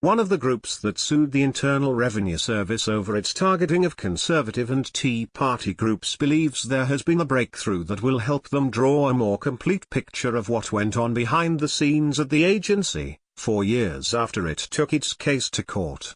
one of the groups that sued the Internal Revenue Service over its targeting of conservative and Tea Party groups, believes there has been a breakthrough that will help them draw a more complete picture of what went on behind the scenes at the agency, 4 years after it took its case to court.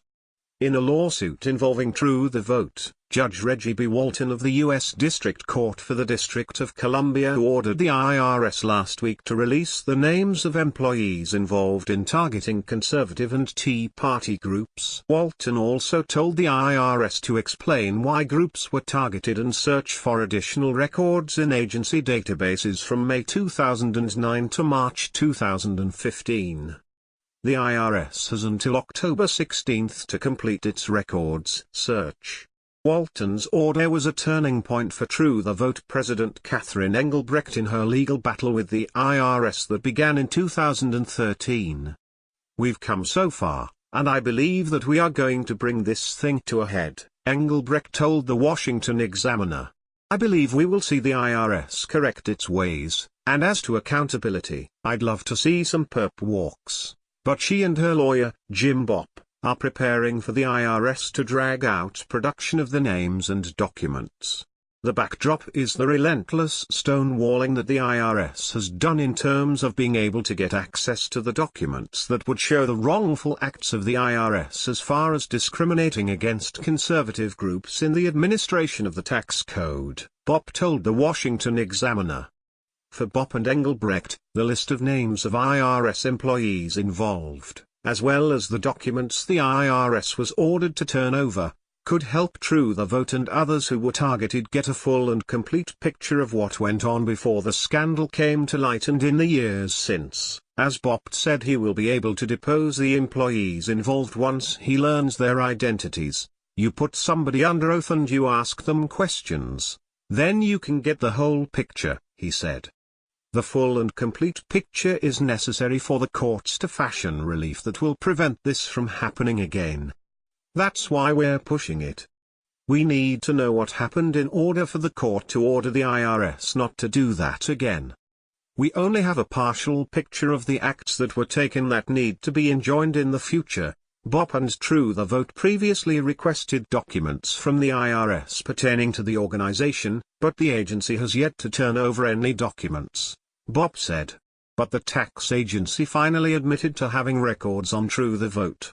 In a lawsuit involving True the Vote, Judge Reggie B. Walton of the U.S. District Court for the District of Columbia ordered the IRS last week to release the names of employees involved in targeting conservative and Tea Party groups. Walton also told the IRS to explain why groups were targeted and search for additional records in agency databases from May 2009 to March 2015. The IRS has until October 16 to complete its records search. Walton's order was a turning point for True the Vote President Catherine Engelbrecht in her legal battle with the IRS that began in 2013. "We've come so far, and I believe that we are going to bring this thing to a head," Engelbrecht told the Washington Examiner. "I believe we will see the IRS correct its ways, and as to accountability, I'd love to see some perp walks. But she and her lawyer, Jim Bopp, are preparing for the IRS to drag out production of the names and documents. The backdrop is the relentless stonewalling that the IRS has done in terms of being able to get access to the documents that would show the wrongful acts of the IRS as far as discriminating against conservative groups in the administration of the tax code," Bopp told the Washington Examiner. For Bopp and Engelbrecht, the list of names of IRS employees involved, as well as the documents the IRS was ordered to turn over, could help True the Vote and others who were targeted get a full and complete picture of what went on before the scandal came to light and in the years since. As Bopp said, he will be able to depose the employees involved once he learns their identities. "You put somebody under oath and you ask them questions. Then you can get the whole picture," he said. The full and complete picture is necessary for the courts to fashion relief that will prevent this from happening again. That's why we're pushing it. We need to know what happened in order for the court to order the IRS not to do that again. We only have a partial picture of the acts that were taken that need to be enjoined in the future. Bopp and True the Vote previously requested documents from the IRS pertaining to the organization, but the agency has yet to turn over any documents, Bopp said. But the tax agency finally admitted to having records on True the Vote.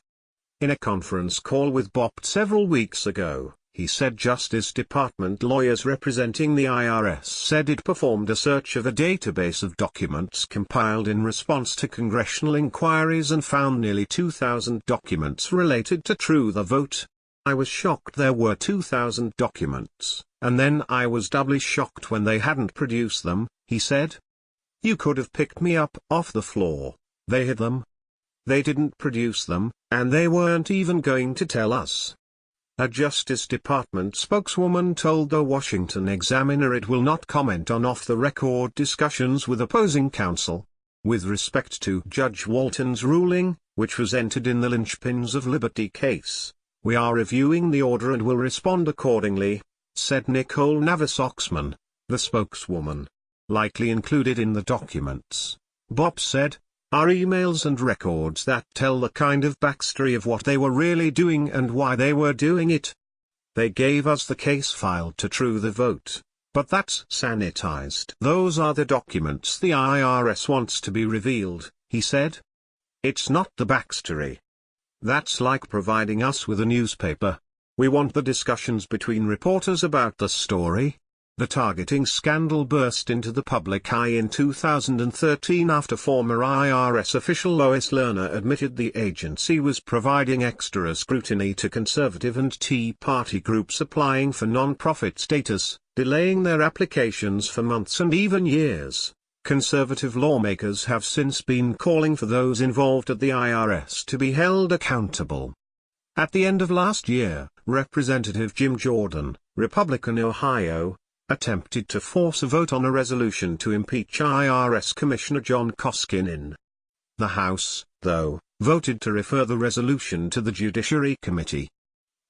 In a conference call with Bopp several weeks ago, he said Justice Department lawyers representing the IRS said it performed a search of a database of documents compiled in response to congressional inquiries and found nearly 2,000 documents related to True the Vote. "I was shocked there were 2,000 documents, and then I was doubly shocked when they hadn't produced them," he said. "You could have picked me up off the floor. They hid them. They didn't produce them, and they weren't even going to tell us." A Justice Department spokeswoman told the Washington Examiner it will not comment on off-the-record discussions with opposing counsel. With respect to Judge Walton's ruling, which was entered in the Linchpins of Liberty case, "We are reviewing the order and will respond accordingly," said Nicole Navis-Oxman, the spokeswoman. "Likely included in the documents," Bopp said, "are emails and records that tell the kind of backstory of what they were really doing and why they were doing it. They gave us the case file to True the Vote, but that's sanitized. Those are the documents the IRS wants to be revealed," he said. "It's not the backstory. That's like providing us with a newspaper. We want the discussions between reporters about the story." The targeting scandal burst into the public eye in 2013 after former IRS official Lois Lerner admitted the agency was providing extra scrutiny to conservative and Tea Party groups applying for non-profit status, delaying their applications for months and even years. Conservative lawmakers have since been calling for those involved at the IRS to be held accountable. At the end of last year, Representative Jim Jordan, Republican Ohio, attempted to force a vote on a resolution to impeach IRS Commissioner John Koskinen. The House, though, voted to refer the resolution to the Judiciary Committee.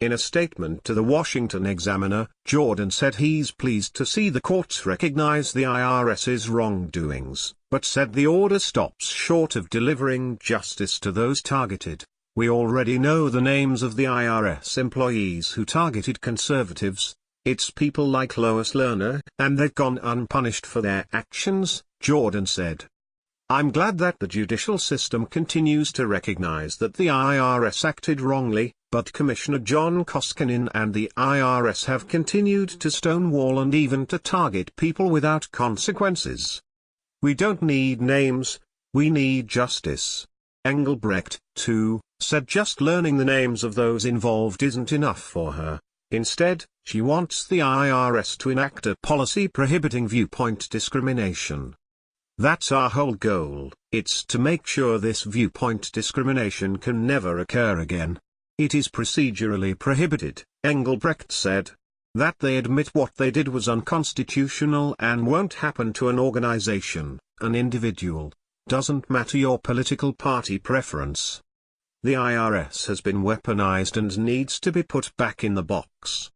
In a statement to the Washington Examiner, Jordan said he's pleased to see the courts recognize the IRS's wrongdoings, but said the order stops short of delivering justice to those targeted. We already know the names of the IRS employees who targeted conservatives. It's people like Lois Lerner, and they've gone unpunished for their actions, Jordan said. I'm glad that the judicial system continues to recognize that the IRS acted wrongly, but Commissioner John Koskinen and the IRS have continued to stonewall and even to target people without consequences. We don't need names, we need justice. Engelbrecht, too, said just learning the names of those involved isn't enough for her. Instead, she wants the IRS to enact a policy prohibiting viewpoint discrimination. That's our whole goal, it's to make sure this viewpoint discrimination can never occur again. It is procedurally prohibited, Engelbrecht said. That they admit what they did was unconstitutional and won't happen to an organization, an individual. Doesn't matter your political party preference. The IRS has been weaponized and needs to be put back in the box.